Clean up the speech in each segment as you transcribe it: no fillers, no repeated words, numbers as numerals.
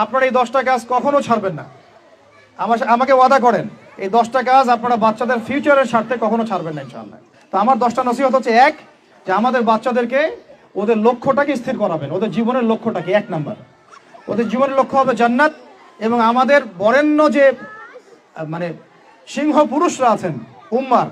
আপনারা এই 10টা কাজ কখনো ছাড়বেন না। আমাকে ওয়াদা করেন এই 10টা কাজ আপনারা বাচ্চাদের ফিউচারের স্বার্থে কখনো ছাড়বেন না ইনশাআল্লাহ। তো আমার 10টা নসিহত হচ্ছে, এক, যে আমাদের বাচ্চাদেরকে ওদের লক্ষ্যটাকে স্থির করাবেন। ওদের জীবনের লক্ষ্যটাকে 1 নাম্বার, ওদের জীবনের লক্ষ্য হবে জান্নাত। এবং আমাদের বরেণ্য যে মানে সিংহ পুরুষরা আছেন উম্মার,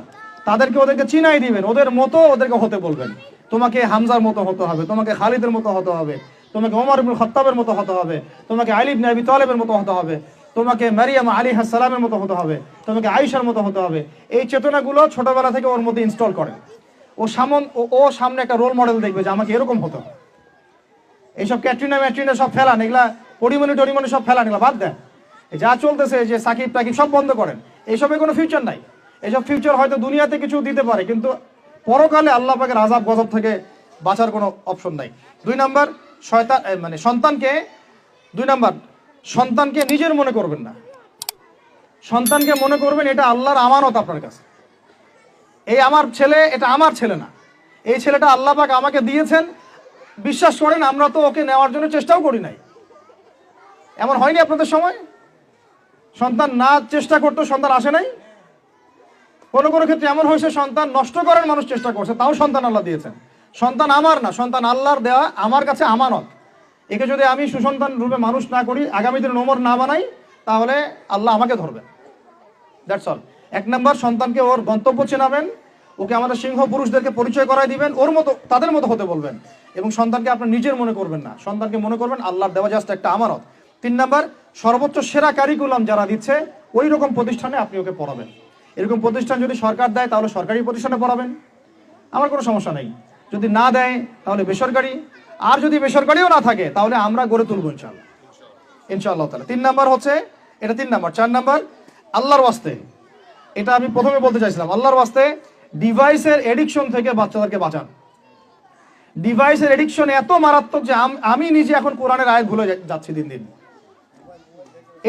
ওদেরকে চিনাই দিবেন, ওদের মতো ওদেরকে হতে বলবেন। তোমাকে হামজার মতো হতে হবে, তোমাকে খালিদের মতো হতে হবে, তোমাকে ওমর ইবনে খাত্তাবের মতো হতে হবে, তোমাকে আলী ইবনে আবি তালেবের মতো হতে হবে, তোমাকে মারিয়াম আলাইহিস সালামের মতো হতে হবে, তোমাকে আয়েশার মতো হতে হবে। এই চেতনাগুলো ছোটবেলা থেকে ওর মধ্যে ইনস্টল করেন। ও সামনে একটা রোল মডেল দেখবে যে আমাকে এরকম হতো। এইসব ক্যাটরিনা সব ফেলান, এগুলা পরিমণি সব ফেলান, এগুলা বাদ দেন। যা চলতেছে যে সাকিব টাকিব সব বন্ধ করেন, এইসবের কোনো ফিউচার নাই। এইসব ফিউচার হয়তো দুনিয়াতে কিছু দিতে পারে, কিন্তু পরকালে আল্লাহ পাকের আযাব গজব থেকে বাঁচার কোনো অপশন নাই। 2 নাম্বার, সন্তানকে নিজের মনে করবেন না। সন্তানকে মনে করবেন এটা আল্লাহর আমানত আপনার কাছে। এই আমার ছেলে, এটা আমার ছেলে না, এই ছেলেটা আল্লাহ পাক আমাকে দিয়েছেন। বিশ্বাস করেন আমরা তো ওকে নেওয়ার জন্য চেষ্টাও করি নাই। এমন হয়নি আপনাদের সময়? সন্তান না চেষ্টা করতো সন্তান আসে নাই? কোনো ক্ষেত্রে এমন হয়েছে সন্তান নষ্ট করার মানুষ চেষ্টা করছে, তাও সন্তান আল্লাহ দিয়েছেন। সন্তান আমার না, সন্তান আল্লাহর দেওয়া, আমার কাছে আমানত। একে যদি আমি সুসন্তান রূপে মানুষ না করি, আগামী দিনে ওমর না বানাই, তাহলে আল্লাহ আমাকে ধরবেন। That's all. 1 নাম্বার, সন্তানকে ওর গন্তব্য চেনাবেন, ওকে আমাদের সিংহ পুরুষদেরকে পরিচয় করাই দিবেন, ওর মতো তাদের মতো হতে বলবেন। এবং সন্তানকে আপনার নিজের মনে করবেন না, সন্তানকে মনে করবেন আল্লাহর দেওয়া জাস্ট একটা আমানত। 3 নাম্বার, সর্বোচ্চ সেরা কারিকুলাম যারা দিচ্ছে ওই রকম প্রতিষ্ঠানে আপনি ওকে পড়াবেন। এরকম প্রতিষ্ঠান যদি সরকার দেয় তাহলে সরকারি প্রতিষ্ঠানে পড়াবেন, আমার কোনো সমস্যা নেই। যদি না দেয় তাহলে বেসরকারি, আর যদি বেসরকারিও না থাকে তাহলে আমরা গড়ে তুলবো ইনশাআল্লাহ তাআলা। 3 নাম্বার হচ্ছে এটা, 3 নাম্বার। 4 নাম্বার, আল্লাহর ওয়াস্তে, এটা আমি প্রথমে বলতে চাইছিলাম, আল্লাহর ওয়াস্তে ডিভাইসের এডিকশন থেকে বাচ্চাদেরকে বাঁচান। ডিভাইসের এডিকশন এত মারাত্মক যে আমি নিজে এখন কোরআনের আয়াত ভুলে যাচ্ছি দিন দিন।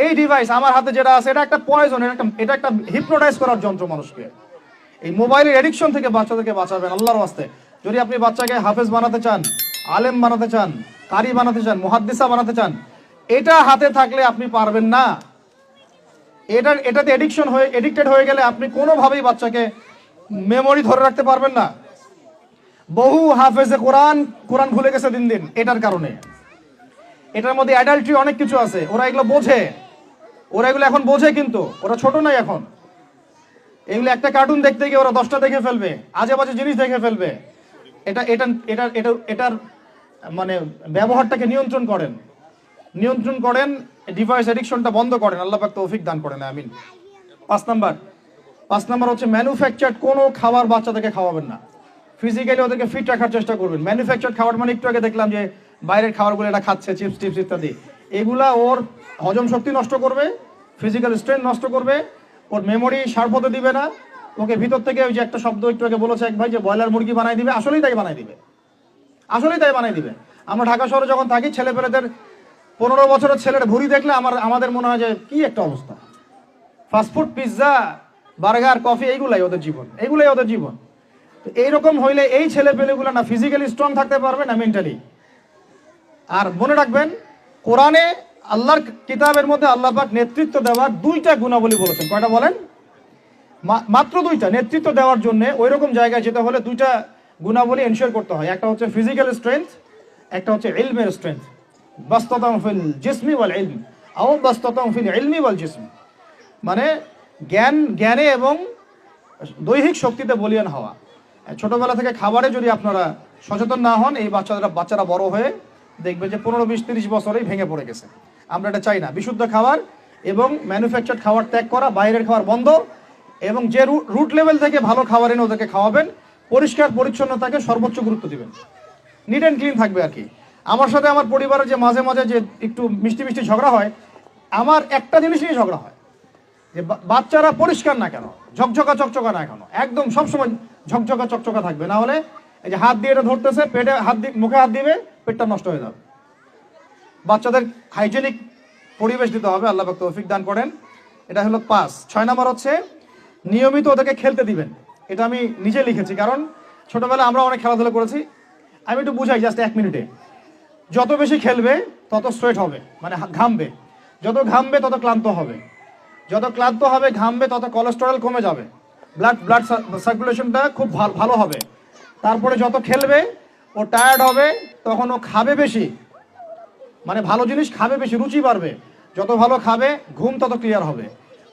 এই ডিভাইস আমার হাতে যেটা আছে, এটা একটা পয়জন, এটা একটা হিপনোটাইজ করার যন্ত্র মানুষকে। এই মোবাইলের এডিকশন থেকে বাচ্চাদেরকে বাঁচাবেন আল্লাহর ওয়াস্তে। যদি আপনি বাচ্চাকে হাফেজ বানাতে চান, আলেম বানাতে চান, কারি বানাতে চান, মুহাদ্দিসা বানাতে চান, এটা হাতে থাকলে আপনি পারবেন না। এটাতে এডিক্টেড হয়ে গেলে আপনি কোনোভাবেই বাচ্চাকে মেমোরি ধরে রাখতে পারবেন না। বহু হাফেজে কোরআন ভুলে গেছে দিন দিন এটার কারণে। এটার মধ্যে অ্যাডাল্ট্রি অনেক কিছু আছে, ওরা এগুলো বোঝে, ওরা এগুলো এখন বোঝে, কিন্তু ওরা ছোট নাই এখন। এগুলো একটা কার্টুন দেখতে গিয়ে ওরা 10টা দেখে ফেলবে, আজে বাজে জিনিস দেখে ফেলবে। এটার মানে ব্যবহারটাকে নিয়ন্ত্রণ করেন, ডিভাইস এডিকশনটা বন্ধ করেন। আল্লাহ পাক তৌফিক দান করেন, আমিন। 5 নাম্বার হচ্ছে ম্যানুফ্যাকচার্ড কোনো খাবার বাচ্চাদেরকে খাওয়াবেন না। ফিজিক্যালি ওদেরকে ফিট রাখার চেষ্টা করবেন। ম্যানুফ্যাকচার্ড খাবার মানে একটু আগে দেখলাম যে বাইরের খাবারগুলো এটা খাচ্ছে, চিপস টিপস ইত্যাদি, এগুলা ওর হজম শক্তি নষ্ট করবে, ফিজিক্যাল স্ট্রেংথ নষ্ট করবে, ওর মেমোরি শার্প হতে দিবে না। ওকে ভিতর থেকে ওই যে একটা শব্দ একটু আগে বলেছে এক ভাই, যে ব্রয়লার মুরগি বানাই দিবে, আসলেই তাই বানাই দিবে। আমরা ঢাকা শহরে যখন থাকি, ছেলেপেলেদের 15 বছরের ছেলের ভুঁড়ি দেখলে আমাদের মনে হয় যে কি একটা অবস্থা। ফাস্টফুড, পিৎজা, বার্গার, কফি, এইগুলাই ওদের জীবন। তো এইরকম হইলে এই ছেলেপেলেগুলো না ফিজিক্যালি স্ট্রং থাকতে পারবে না মেন্টালি। আর মনে রাখবেন, কোরআনে আল্লাহর কিতাবের মধ্যে আল্লাহ পাক নেতৃত্ব দেওয়ার 2টা গুণাবলী বলেছেন। কয়টা বলেন? মাত্র 2টা। নেতৃত্ব দেওয়ার জন্য ওই রকম জায়গায় যেতে হলে 2টা গুণাবলী এনশিওর করতে হয়। একটা হচ্ছে ফিজিক্যাল স্ট্রেংথ, একটা হচ্ছে ইলমের স্ট্রেংথ। বাসতাতাম ফিল জিসমি ওয়াল ইলম আও বাসতাতাম ফিল ইলমি ওয়াল জিসমি, মানে জ্ঞানে এবং দৈহিক শক্তিতে বলীয়ান হওয়া। ছোটবেলা থেকে খাবারে যদি আপনারা সচেতন না হন, এই বাচ্চারা বড় হয়ে দেখবে যে 15, 20, 30 বছরেই ভেঙে পড়ে গেছে। আমরা এটা চাই না। বিশুদ্ধ খাবার এবং ম্যানুফ্যাকচার্ড খাবার ত্যাগ করা, বাইরের খাবার বন্ধ, এবং যে রুট লেভেল থেকে ভালো খাবার এনে ওদেরকে খাওয়াবেন। পরিষ্কার পরিচ্ছন্নতাকে সর্বোচ্চ গুরুত্ব দিবেন, নিট অ্যান্ড ক্লিন থাকবে আর কি। আমার সাথে আমার পরিবারের যে মাঝে মাঝে যে একটু মিষ্টি ঝগড়া হয়, আমার একটা জিনিস নিয়ে ঝগড়া হয়, যে বাচ্চারা পরিষ্কার না কেন, চকচকা না কেন, একদম সবসময় চকচকা থাকবে। না হলে এই যে হাত দিয়ে এটা ধরতেছে, পেটে হাত দিয়ে, মুখে হাত দিবে, পেটটা নষ্ট হয়ে যাবে। বাচ্চাদের হাইজেনিক পরিবেশ দিতে হবে, আল্লাহ পাক তৌফিক দান করেন। এটা হলো 5। 6 নাম্বার হচ্ছে নিয়মিত ওদেরকে খেলতে দিবেন। এটা আমি নিজে লিখেছি, কারণ ছোটবেলায় আমরা অনেক খেলাধুলা করেছি। আমি একটু বুঝাই জাস্ট 1 মিনিটে। যত বেশি খেলবে তত স্ট্রেট হবে, মানে ঘামবে। যত ঘামবে তত ক্লান্ত হবে, যত ক্লান্ত হবে ঘামবে তত কোলেস্টেরল কমে যাবে, ব্লাড সার্কুলেশনটা খুব ভালো হবে। তারপরে যত খেলবে ও টায়ার্ড হবে, তখন ও খাবে বেশি, মানে ভালো জিনিস খাবে বেশি, রুচি বাড়বে। যত ভালো খাবে ঘুম তত ক্লিয়ার হবে,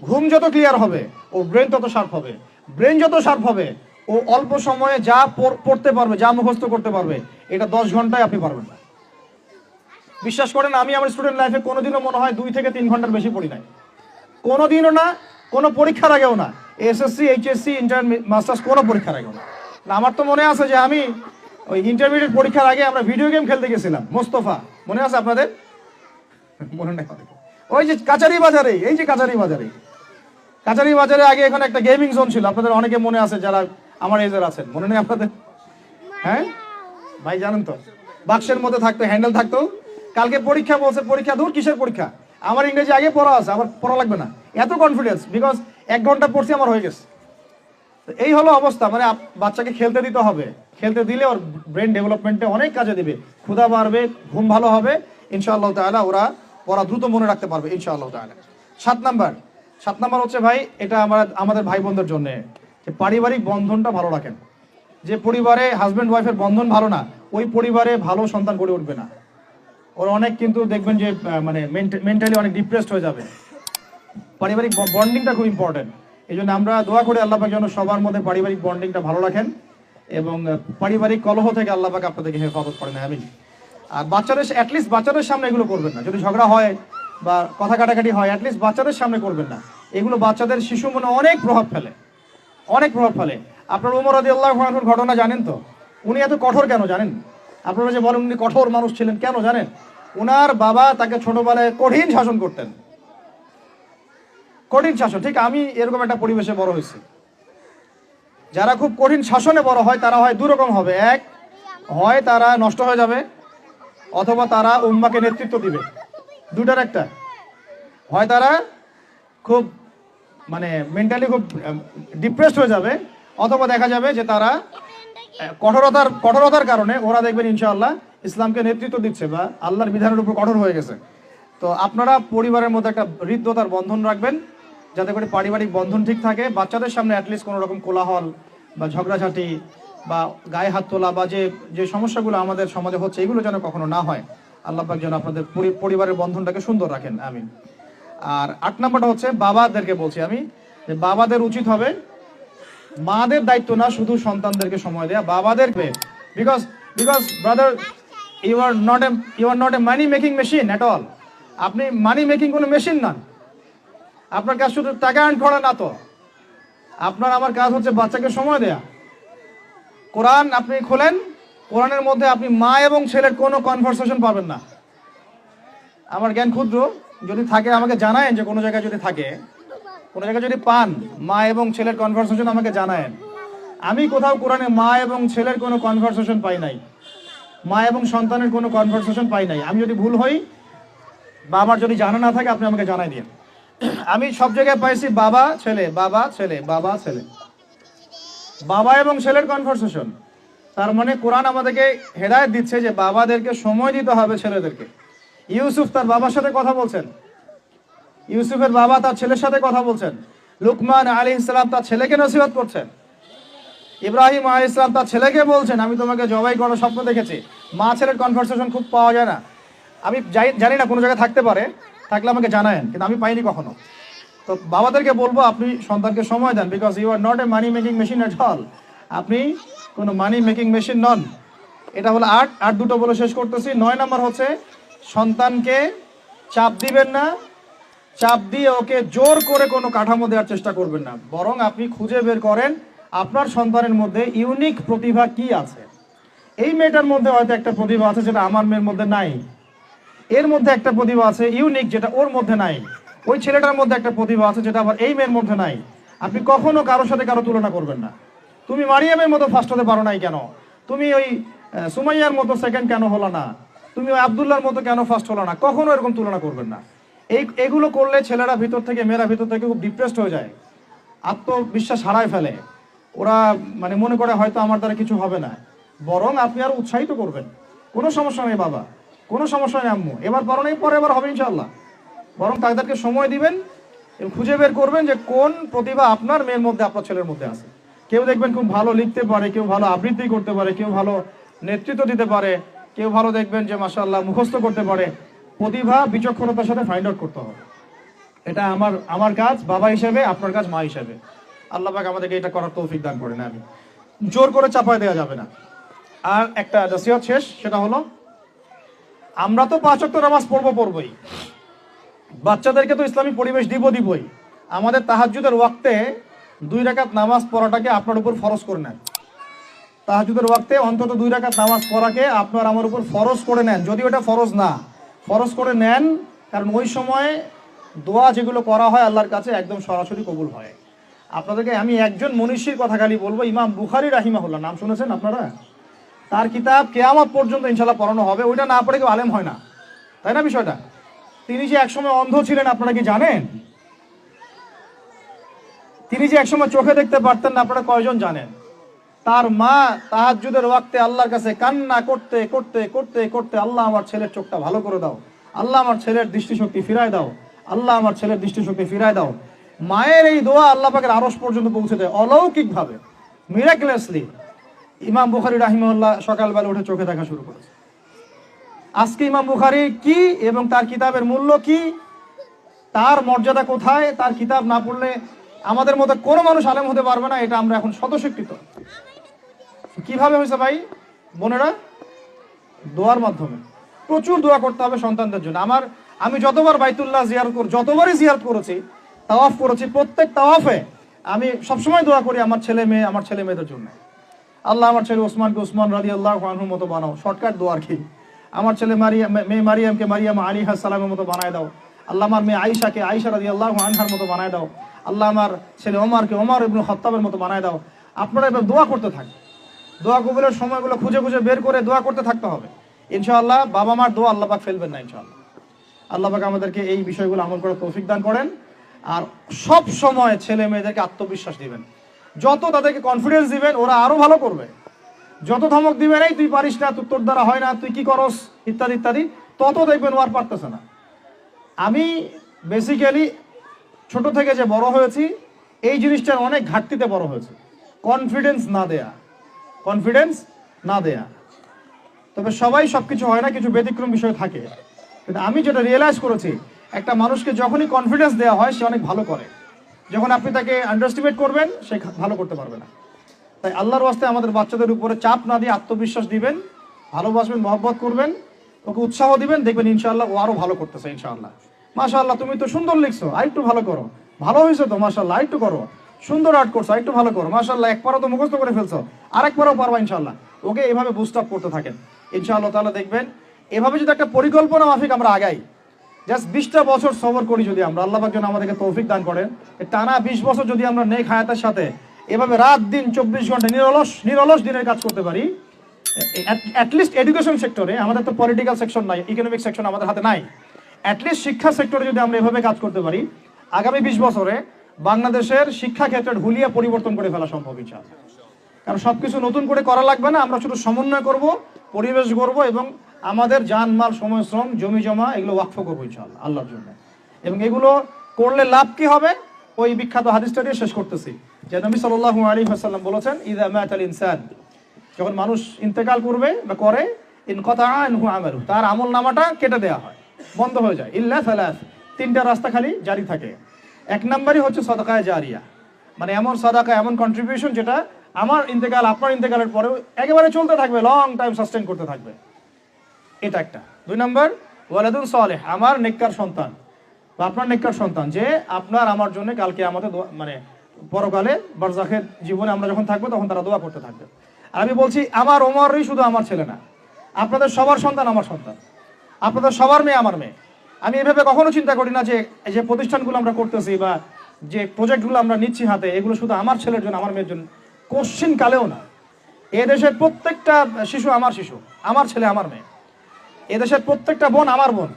ঘুম যত ক্লিয়ার হবে ও ব্রেন তত শার্প হবে, ব্রেন যত শার্প হবে ও অল্প সময়ে যা পড়তে পারবে, যা মুখস্থ করতে পারবে, এটা 10 ঘন্টায় আপনি পারবেন না। বিশ্বাস করেন, আমি আমার স্টুডেন্ট লাইফে কোনোদিনও মনে হয় 2 থেকে 3 ঘন্টার বেশি পড়ি নাই, কোনোদিনও না, কোনো পরীক্ষার আগেও না, এসএসসি, এইচএসসি, ইন্টার, মাস্টার্স, কোনো পরীক্ষার আগেও না। আমার তো মনে আছে যে আমি ওই ইন্টারমিডিয়েট পরীক্ষার আগে আমরা ভিডিও গেম খেলতে গেছিলাম, মোস্তফা, মনে আছে আপনাদের? মনে নেই। ওই যে কাচারি বাজারে, এই যে কাচারি বাজারে, কাচারি বাজারে আগে এখানে একটা গেমিং জোন ছিল, আপনাদের অনেকে মনে আছে যারা আমার এজের আছেন, মনে নেই আপনাদের? হ্যাঁ ভাই, জানেন তো, বাক্সের মধ্যে থাকতো, হ্যান্ডেল থাকতো। কালকে পরীক্ষা বলছে, পরীক্ষা দূর, কিসের পরীক্ষা, আমার ইংরেজি আগে পড়া আছে, আমার পড়া লাগবে না, এত কনফিডেন্স, বিকজ 1 ঘন্টা পড়ছি, আমার হয়ে গেছে। এই হলো অবস্থা, মানে বাচ্চাকে খেলতে দিতে হবে, খেলতে দিলে ওর ব্রেন ডেভেলপমেন্টে অনেক কাজে দিবে, ক্ষুধা বাড়বে, ঘুম ভালো হবে, ইনশাআল্লাহ তাআলা ওরা পড়া দ্রুত মনে রাখতে পারবে ইনশাআল্লাহ তাআলা। 7 নাম্বার হচ্ছে ভাই, এটা আমাদের ভাই বোনদের জন্য, যে পারিবারিক বন্ধনটা ভালো রাখেন। যে পরিবারে হাজব্যান্ড ওয়াইফের বন্ধন ভালো না, ওই পরিবারে ভালো সন্তান গড়ে উঠবে না। ওরা অনেক কিন্তু দেখবেন যে মানে মেন্টালি অনেক ডিপ্রেসড হয়ে যাবে। পারিবারিক বন্ডিংটা খুব ইম্পর্টেন্ট। এই জন্য আমরা দোয়া করি আল্লাহ পাক যেন সবার মধ্যে পারিবারিক বন্ডিংটা ভালো রাখেন এবং পারিবারিক কলহ থেকে আল্লাহ পাক আপনাদেরকে হেফাজত করেন, আমিন। আর বাচ্চাদের, অ্যাটলিস্ট বাচ্চাদের সামনে এগুলো করবেন না, যদি ঝগড়া হয় বা কথা কাটাকাটি হয়, অ্যাটলিস্ট বাচ্চাদের সামনে করবেন না। এগুলো বাচ্চাদের শিশু মনে অনেক প্রভাব ফেলে, অনেক প্রভাব ফেলে। আপনার ওমর রাদিয়াল্লাহু আনহুর ঘটনা জানেন তো? উনি এত কঠোর কেন জানেন? আপনারা যে বলেন উনি কঠোর মানুষ ছিলেন, কেন জানেন? ওনার বাবা তাকে ছোটবেলায় কঠিন শাসন করতেন, কঠিন শাসন। ঠিক আমি এরকম একটা পরিবেশে বড় হয়েছি। যারা খুব কঠিন শাসনে বড় হয় তারা হয় দুরকম হবে, এক হয় তারা নষ্ট হয়ে যাবে, অথবা তারা উম্মাকে নেতৃত্ব দিবে, দুটার একটা। হয় তারা খুব মানে মেন্টালি খুব ডিপ্রেসড হয়ে যাবে, অথবা দেখা যাবে যে তারা কঠোরতার কারণে ওরা দেখবেন ইনশাআল্লাহ ইসলামকে নেতৃত্ব দিচ্ছে বা আল্লাহর বিধানের উপর কঠোর হয়ে গেছে। তো আপনারা পরিবারের মধ্যে একটা হৃদ্যতার বন্ধন রাখবেন, যাতে করে পারিবারিক বন্ধন ঠিক থাকে। বাচ্চাদের সামনে অ্যাটলিস্ট কোনো রকম কোলাহল বা ঝগড়াঝাটি বা গায়ে হাত তোলা বা যে সমস্যাগুলো আমাদের সমাজে হচ্ছে, এগুলো যেন কখনো না হয়। আল্লাহ পাক যেন আপনাদের পরিবারের বন্ধনটাকে সুন্দর রাখেন, আমিন। আর 8 নাম্বারটা হচ্ছে বাবাদেরকে বলছি আমি, যে বাবাদের উচিত হবে মাদের দায়িত্ব না শুধু সন্তানদেরকে সময় দেয়া, বাবাদেরকে। Because brother, you are not a money making machine at all. আপনি মানি মেকিং কোনো মেশিন নন। আপনার কাজ শুধু টাকা আর্ন করা না, তো আপনার আমার কাজ হচ্ছে বাচ্চাকে সময় দেয়া। কোরআন আপনি খোলেন, কোরআনের মধ্যে আপনি মা এবং ছেলের কোনো কনভারসেশন পাবেন না। আমার জ্ঞান ক্ষুদ্র, যদি থাকে আমাকে জানায়েন, যে কোনো জায়গায় যদি থাকে, কোনো জায়গায় যদি পান মা এবং ছেলের কনভারসেশন আমাকে জানায়েন। আমি কোথাও কোরআনে মা এবং ছেলের কোনো কনভারসেশন পাই নাই, মা এবং সন্তানের কোনো কনভারসেশন পাই নাই। আমি যদি ভুল হই বা আমার যদি জানা না থাকে আপনি আমাকে জানাই দিন। আমি সব জায়গায় পাইছি বাবা ছেলে, বাবা ছেলে, বাবা ছেলে, বাবা এবং ছেলের কনভারসেশন। তার মানে কোরআন আমাদেরকে হেদায়েত দিচ্ছে যে বাবাদেরকে সময় দিতে হবে ছেলেদেরকে। ইউসুফ তার বাবার সাথে কথা বলছেন, ইউসুফের বাবা তার ছেলের সাথে কথা বলছেন, লুকমান আলাইহিস সালাম তার ছেলেকে নসিহত করছেন, ইব্রাহিম আলাইহিস সালাম তার ছেলেকে বলছেন আমি তোমাকে জবাই করার স্বপ্ন দেখেছি। মা ছেলের কনভারসেশন খুব পাওয়া যায় না। আমি জানি না, কোনো জায়গায় থাকতে পারে, থাকলে আমাকে জানায়েন, কিন্তু আমি পাইনি কখনো। তো বাবাদেরকে বলবো আপনি সন্তানকে সময় দেন, because you are not a money making machine at all. আপনি কোনো মানি মেকিং মেশিন নন। এটা হলো 8 দুটো বলে শেষ করতেছি। 9 নাম্বার হচ্ছে সন্তানকে চাপ দিবেন না, চাপ দিয়ে ওকে জোর করে কোনো কাঠামো দেওয়ার চেষ্টা করবেন না, বরং আপনি খুঁজে বের করেন আপনার সন্তানের মধ্যে ইউনিক প্রতিভা কি আছে। এই মেয়েটার মধ্যে হয়তো একটা প্রতিভা আছে যেটা আমার মেয়ের মধ্যে নাই, এর মধ্যে একটা প্রতিভা আছে ইউনিক যেটা ওর মধ্যে নাই, ওই ছেলেটার মধ্যে একটা প্রতিভা আছে যেটা আবার এই মেয়ের মধ্যে নাই। আপনি কখনো কারোর সাথে কারো তুলনা করবেন না। তুমি মারিয়ামের মতো ফার্স্ট হতে পারো নাই কেন, তুমি ওই সুমাইয়ার মতো সেকেন্ড কেন হলো না, তুমি ওই আব্দুল্লাহর মতো কেন ফার্স্ট হলো না, কখনো এরকম তুলনা করবেন না। এগুলো করলে ছেলেরা ভিতর থেকে, মেয়েরা ভিতর থেকে খুব ডিপ্রেসড হয়ে যায়, আত্মবিশ্বাস হারায় ফেলে। ওরা মানে মনে করে হয়তো আমার দ্বারা কিছু হবে না, বরং আপনি আরো উৎসাহিত করবেন, কোনো সমস্যা নেই বাবা, কোনো সমস্যা নেই আম্মু, এবার পড়ো নেই, পরে এবার হবে ইনশাআল্লাহ। বরং তাদেরকে সময় দিবেন এবং খুঁজে বের করবেন যে কোন প্রতিভা আপনার মেয়ের মধ্যে, আপনার ছেলের মধ্যে আছে। কেউ দেখবেন খুব ভালো লিখতে পারে, কেউ ভালো আবৃত্তি করতে পারে, কেউ ভালো নেতৃত্ব দিতে পারে, কেউ ভালো দেখবেন যে মাশাআল্লাহ মুখস্থ করতে পারে। প্রতিভা বিচক্ষণতার সাথে ফাইন্ড আউট করতে হবে। এটা আমার কাজ বাবা হিসেবে, আপনার কাজ মা হিসেবে। আল্লাহ পাক আমাদেরকে এটা করার তৌফিক দান করেন। আমি জোর করে চাপায় দেওয়া যাবে না। আর একটা নসিহত শেষ, সেটা হলো আমরা তো 5 ওয়াক্ত নামাজ পড়বই, বাচ্চাদেরকে তো ইসলামী পরিবেশ দিবই। আমাদের তাহাজ্জুদের ওয়াক্তে 2 রাকাত নামাজ পড়াটাকে আপনার উপর ফরজ করে নেন। তাহাজ্জুদের ওয়াক্তে অন্তত 2 রাকাত নামাজ পড়াকে আপনার আমার উপর ফরজ করে নেন, যদি ওটা ফরজ না, ফরজ করে নেন। কারণ ওই সময় দোয়া যেগুলো করা হয় আল্লাহর কাছে একদম সরাসরি কবুল হয়। আপনাদেরকে আমি একজন মনীষীর কথা খালি বলবো, ইমাম বুখারী রাহিমাহুল্লাহ, নাম শুনেছেন আপনারা? তার কিতাব কিয়ামত পর্যন্ত ইনশাআল্লাহ পড়ানো হবে। ওইটা না পড়ে কেউ আলেম হয় না, তাই না বিষয়টা? তিনি যে একসময় অন্ধ ছিলেন আপনারা কি জানেন? তিনি যে একসময় চোখে দেখতে পারতেন না, আপনারা কয়জন জানেন? তার মা তাহাজ্জুদের ওয়াক্তে আল্লাহর কাছে কান্না করতে করতে করতে করতে, আল্লাহ আমার ছেলের চোখটা ভালো করে দাও, আল্লাহ আমার ছেলের দৃষ্টিশক্তি ফিরায় দাও, আল্লাহ আমার ছেলের দৃষ্টিশক্তি ফিরায় দাও। মায়ের এই দোয়া আল্লাহ পাকের আরশ পর্যন্ত পৌঁছে দেয় অলৌকিকভাবে, মিরাকুলাসলি। ইমাম বুখারী রাহিমাহুল্লাহ সকালবেলা উঠে চোখে দেখা শুরু করেছে। আজকে ইমাম বুখারী কি এবং তার কিতাবের মূল্য কি, তার মর্যাদা কোথায়, তার কিতাব না পড়লে আমাদের মধ্যে কোনো মানুষ আলেম হতে পারবে না, এটা আমরা এখন স্বতঃস্বীকৃত। কিভাবে হয়েছে ভাই বোনেরা? দোয়ার মাধ্যমে। প্রচুর দোয়া করতে হবে সন্তানদের জন্য। আমি যতবার বাইতুল্লাহ যতবারই জিয়ারত করেছি, তাওয়াফ করেছি, প্রত্যেক তাওয়াফে আমি সবসময় দোয়া করি আমার ছেলে মেয়েদের জন্য। আল্লাহ আমার ছেলে ওসমানকে ওসমান রাদিয়াল্লাহু আনহুর মতো বানাও, শর্টকাট দোয়া আর কি। আমার ছেলে মেয়ে মারিয়ামকে মারিয়াম আলাইহিস সালামের মতো বানায় দাও। আল্লাহ আমার মেয়ে আয়েশাকে আয়েশা রাদিয়াল্লাহু আনহার মতো বানায় দাও। আল্লাহ আমার ছেলে ওমরকে ওমর ইবনে খাত্তাবের মতো বানায় দাও। আপনারা এবার দোয়া করতে থাকেন, দোয়া কবুলের সময়গুলো খুঁজে খুঁজে বের করে দোয়া করতে থাকতে হবে ইনশাআল্লাহ। বাবা মার দোয়া আল্লাহ পাক ফেলবেন না ইনশাআল্লাহ। আল্লাহ পাক আমাদেরকে এই বিষয়গুলো আমল করার তৌফিক দান করেন। আর সব সময় ছেলে মেয়েদেরকে আত্মবিশ্বাস দিবেন। যত তাদেরকে কনফিডেন্স দিবেন ওরা আরো ভালো করবে। যত ধমক দিবেন এই তুই পারিস না, তোর দ্বারা হয় না, তুই কি করস, ইত্যাদি ইত্যাদি, তত দেখবেন ও আর পারতেছে না। আমি বেসিক্যালি ছোট থেকে যে বড় হয়েছি, এই জিনিসটার অনেক ঘাটতিতে বড় হয়েছে। কনফিডেন্স না দেয়া। তবে সবাই সবকিছু হয় না, কিছু ব্যতিক্রম বিষয় থাকে। কিন্তু আমি যেটা রিয়েলাইজ করেছি, একটা মানুষকে যখনই কনফিডেন্স দেওয়া হয় সে অনেক ভালো করে। যখন আপনি তাকে আন্ডারস্টিমেট করবেন সে ভালো করতে পারবে না। তাই আল্লাহর ওয়াস্তে আমাদের বাচ্চাদের উপরে চাপ না দিয়ে আত্মবিশ্বাস দিবেন, ভালোবাসবেন, মহব্বত করবেন, ওকে উৎসাহ দিবেন, দেখবেন ইনশাআল্লাহ ও আরো ভালো করতেছে ইনশাআল্লাহ। মাশাআল্লাহ তুমি তো সুন্দর লিখছো, আরেকটু ভালো করো, ভালো হয়েছে তো মাশাআল্লাহ, আরেকটু করো, সুন্দর আর্ট করছো, আরেকটু ভালো করো, মাশাআল্লাহ একবারও তো মুখস্থ করে ফেলছো, আরেকবারও পারবা ইনশাআল্লাহ। ওকে এভাবে বুস্ট আপ করতে থাকেন ইনশাআল্লাহ তাআলা। দেখবেন এভাবে যদি একটা পরিকল্পনা মাফিক আমরা আগাই, জাস্ট 20টা বছর সবর করি যদি আমরা, আল্লাহ পাক যেন আমাদেরকে তৌফিক দান করেন, টানা 20 বছর যদি আমরা নেক হায়াতের সাথে এভাবে রাত দিন 24 ঘন্টা নিরলস দিনের কাজ করতে পারি, অ্যাটলিস্ট এডুকেশন সেক্টরে, আমাদের তো পলিটিক্যাল সেকশন নাই, ইকোনমিক সেকশন আমাদের হাতে নাই, অ্যাটলিস্ট শিক্ষা সেক্টরে যদি আমরা এভাবে কাজ করতে পারি, আগামী 20 বছরে বাংলাদেশের শিক্ষা ক্ষেত্রের হুলিয়া পরিবর্তন করে ফেলা সম্ভব ইনশাআল্লাহ। কারণ সবকিছু নতুন করে করা লাগবে না, আমরা শুধু সমন্বয় করব, পরিবেশ গড়ব এবং আমাদের জানমাল, সময়, শ্রম, জমি জমা এগুলো ওয়াকফ করবো ইনশাআল্লাহ আল্লাহর জন্য। এবং এগুলো করলে লাভ কি হবে? ওই বিখ্যাত হাদিসটা দিয়ে শেষ করতেছি, যে নবী সাল্লাল্লাহু আলাইহি ওয়াসাল্লাম বলেছেন, ইযা মাতাল ইনসান, যখন মানুষ ইন্তেকাল করবে বা করে, ইনকাতা আনহু আমালু, তার আমল নামাটা কেটে দেওয়া হয়, বন্ধ হয়ে যায়, ইল্লা সালাস, 3টা রাস্তা খালি জারি থাকে। 1 নম্বরই হচ্ছে সাদাকায়ে জারিয়া, মানে এমন সাদাকা, এমন কন্ট্রিবিউশন যেটা আমার ইন্তেকাল, আপনার ইন্তেকালের পরেও একেবারে চলতে থাকবে, লং টাইম সাস্টেন করতে থাকবে, এটা একটা। 2 নম্বর ওয়ালাদুন সালেহ, আমার নেককার সন্তান বা আপনার নেককার সন্তান, যে আপনার আমার জন্য কালকে আমাদের মানে পরকালে বারজাখের জীবনে আমরা যখন থাকবো তখন তারা দোয়া করতে থাকবে। আর আমি বলছি আমার ওমরই শুধু আমার ছেলে না, আপনাদের সবার সন্তান আমার সন্তান, আপনাদের সবার মেয়ে আমার মেয়ে। আমি এভাবে কখনো চিন্তা করি না যে এই যে প্রতিষ্ঠানগুলো আমরা করতেছি বা যে প্রজেক্টগুলো আমরা নিচ্ছি হাতে, এগুলো শুধু আমার ছেলের জন্য, আমার মেয়ের জন্য, কোশ্চিন কালেও না। এদেশের প্রত্যেকটা শিশু আমার শিশু, আমার ছেলে আমার মেয়ে। এদেশের প্রত্যেকটা বোন আমার বোন,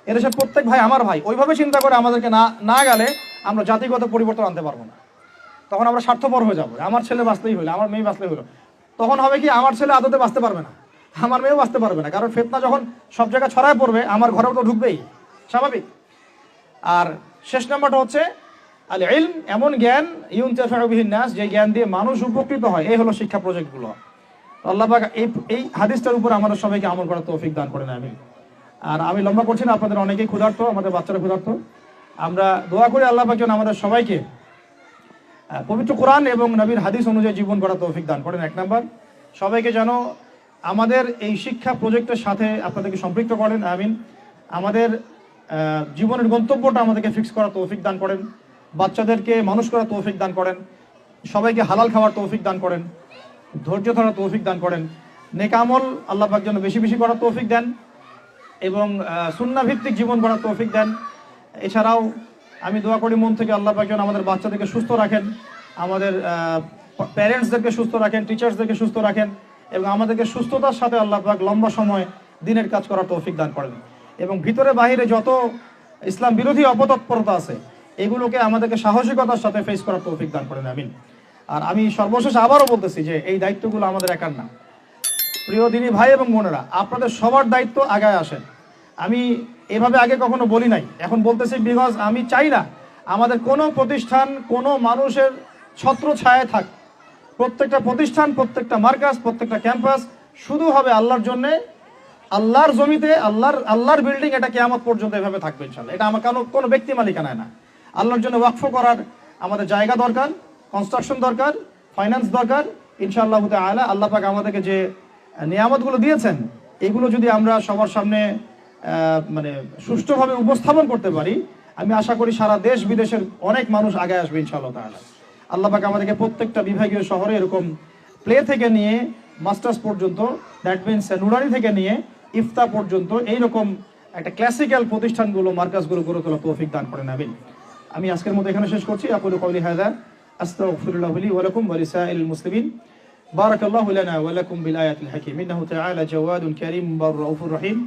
এদেশের প্রত্যেক ভাই আমার ভাই। ওইভাবে চিন্তা করে আমাদেরকে না গেলে আমরা জাতিগত পরিবর্তন আনতে পারবো না। তখন আমরা স্বার্থপর হয়ে যাবো, আমার ছেলে বাঁচলেই হইলো, আমার মেয়ে বাঁচলেই হইলো। তখন হবে কি, আমার ছেলে আদতে বাঁচতে পারবে না, আমার মেয়েও বাঁচতে পারবে না, কারণ ফিতনা যখন সব জায়গায় ছড়ায় পড়বে আমার ঘরেও তো ঢুকবেই, স্বাভাবিক। আর শেষ নাম্বারটা হচ্ছে আল ইলম, এমন জ্ঞান ইউনতাফাউ বিহিন নাস, যে জ্ঞান দিয়ে মানুষ উপকৃত হয়। এই হলো শিক্ষা প্রজেক্টগুলো। আল্লাহ পাক এই হাদিসটার উপর আমাদের সবাইকে আমল করার তৌফিক দান করেন, আমিন। আর আমি লম্বা করছি না, আপনাদের অনেকেই ক্ষুধার্ত, আমাদের বাচ্চারা ক্ষুধার্ত। আমরা দোয়া করি আল্লাহ পাক যেন আমাদের সবাইকে পবিত্র কোরআন এবং নবীর হাদিস অনুযায়ী জীবন গড়ার তৌফিক দান করেন। এক নাম্বার, সবাইকে যেন আমাদের এই শিক্ষা প্রজেক্টের সাথে আপনাদেরকে সম্পৃক্ত করেন, আমিন। আমাদের জীবনের গন্তব্যটা আমাদেরকে ফিক্স করার তৌফিক দান করেন, বাচ্চাদেরকে মানুষ করার তৌফিক দান করেন, সবাইকে হালাল খাওয়ার তৌফিক দান করেন, ধৈর্য ধরার তৌফিক দান করেন, নেক আমল আল্লাহ পাক যেন বেশি বেশি করার তৌফিক দেন এবং সুন্নাহ ভিত্তিক জীবন গড়ার তৌফিক দেন। এছাড়াও আমি দোয়া করি মন থেকে আল্লাহ পাক যেন আমাদের বাচ্চাদেরকে সুস্থ রাখেন, আমাদের প্যারেন্টসদেরকে সুস্থ রাখেন, টিচার্সদেরকে সুস্থ রাখেন এবং আমাদেরকে সুস্থতার সাথে আল্লাহ পাক লম্বা সময় দিনের কাজ করার তৌফিক দান করেন। এবং ভিতরে বাহিরে যত ইসলাম বিরোধী অপতৎপরতা আছে এগুলোকে আমাদেরকে সাহসিকতার সাথে ফেস করার তৌফিক দান করেন, আমিন। আর আমি সর্বশেষ আবারও বলতেছি যে এই দায়িত্বগুলো আমাদের একার না। প্রিয় দিনী ভাই এবং বোনেরা, আপনাদের সবার দায়িত্ব আগায় আসেন। আমি এভাবে আগে কখনো বলি নাই, এখন বলতেছি বিকজ আমি চাই না আমাদের কোনো প্রতিষ্ঠান কোনো মানুষের ছত্র ছায়ায় থাক। প্রত্যেকটা প্রতিষ্ঠান, প্রত্যেকটা মার্কাজ, প্রত্যেকটা ক্যাম্পাস শুধু হবে আল্লাহর জন্যে, আল্লাহর জমিতে, আল্লাহর বিল্ডিং, এটা কিয়ামত পর্যন্ত এভাবে থাকবে ইনশাআল্লাহ। এটা আমার কোনো ব্যক্তি মালিকানায় না। আল্লাহর জন্য ওয়াকফ করার আমাদের জায়গা দরকার, কনস্ট্রাকশন দরকার, ফাইন্যান্স দরকার। ইনশাআল্লাহ তাআলা আল্লাহ পাক আমাদেরকে যে নিয়ামতগুলো দিয়েছেন এগুলো যদি আমরা সবার সামনে মানে সুষ্ঠুভাবে উপস্থাপন করতে পারি, আমি আশা করি সারা দেশ বিদেশের অনেক মানুষ আগে আসবে ইনশাআল্লাহ তাআলা। আল্লাহ পাক আমাদেরকে প্রত্যেকটা বিভাগীয় শহরে এরকম প্লে থেকে নিয়ে মাস্টার্স পর্যন্ত, দ্যাট মিনস নুরানি থেকে নিয়ে ইফতা পর্যন্ত এইরকম একটা ক্লাসিক্যাল প্রতিষ্ঠানগুলো, মার্কাজগুলো গড়ে তোলা তৌফিক দান করেন, আমিন। আমি আজকের মতো এখানে শেষ করছি। আকুলু কওলি হাযা আস্তাগফিরুল্লাহ লি ওয়া লাকুম ওয়া লিসাইরিল মুসলিমিন। বারাকাল্লাহু লানা ওয়া লাকুম বিল আয়াতিল হাকীম। ইন্নাহু তাআলা জাওয়াদুন কারীম রাউফুর রহিম।